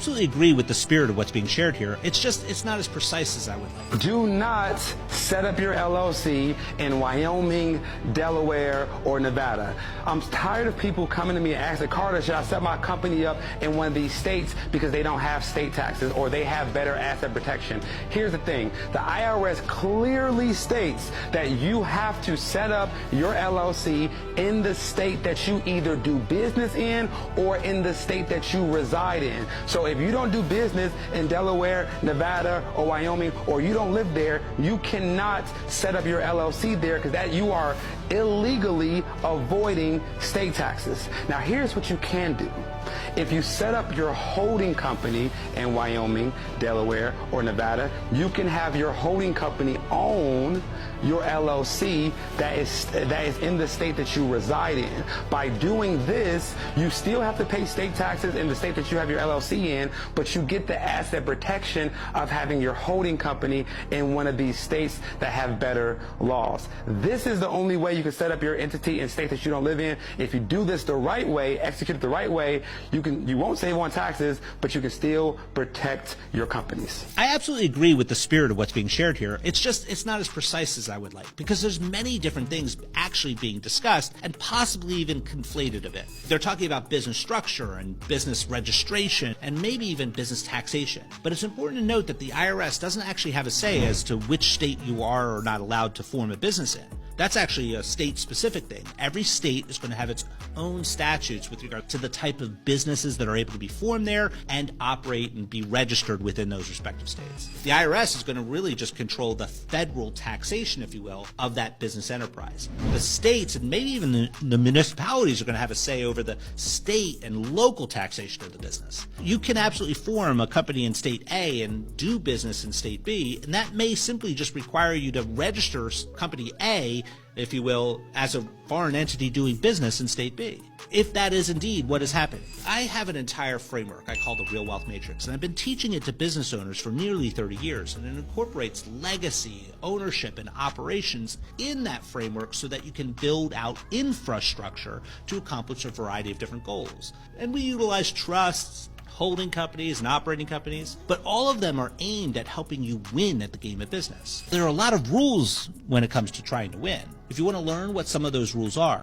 absolutely agree with the spirit of what's being shared here. It's not as precise as I would like. Do not set up your LLC in Wyoming, Delaware, or Nevada. I'm tired of people coming to me and asking, Carter, should I set my company up in one of these states because they don't have state taxes or they have better asset protection? Here's the thing. The IRS clearly states that you have to set up your LLC in the state that you either do business in or in the state that you reside in. So if you don't do business in Delaware, Nevada, or Wyoming, or you don't live there, you cannot set up your LLC there because that you are illegally avoiding state taxes. Now here's what you can do. If you set up your holding company in Wyoming, Delaware, or Nevada, you can have your holding company own your LLC that is in the state that you reside in. By doing this, you still have to pay state taxes in the state that you have your LLC in, but you get the asset protection of having your holding company in one of these states that have better laws. This is the only way you can set up your entity in state that you don't live in. If you do this the right way, execute it the right way, you won't save on taxes, but you can still protect your companies. I absolutely agree with the spirit of what's being shared here. It's not as precise as I would like, because there's many different things actually being discussed and possibly even conflated a bit. They're talking about business structure and business registration and maybe even business taxation. But it's important to note that the IRS doesn't actually have a say as to which state you are or not allowed to form a business in. That's actually a state-specific thing. Every state is going to have its own statutes with regard to the type of businesses that are able to be formed there and operate and be registered within those respective states. The IRS is going to really just control the federal taxation, if you will, of that business enterprise. The states and maybe even the municipalities are going to have a say over the state and local taxation of the business. You can absolutely form a company in state A and do business in state B, and that may simply just require you to register company A, if you will, as a foreign entity doing business in state B, if that is indeed what is happening. I have an entire framework I call the Real Wealth Matrix, and I've been teaching it to business owners for nearly 30 years, and it incorporates legacy, ownership, and operations in that framework so that you can build out infrastructure to accomplish a variety of different goals. And we utilize trusts, holding companies and operating companies, but all of them are aimed at helping you win at the game of business. There are a lot of rules when it comes to trying to win. If you want to learn what some of those rules are,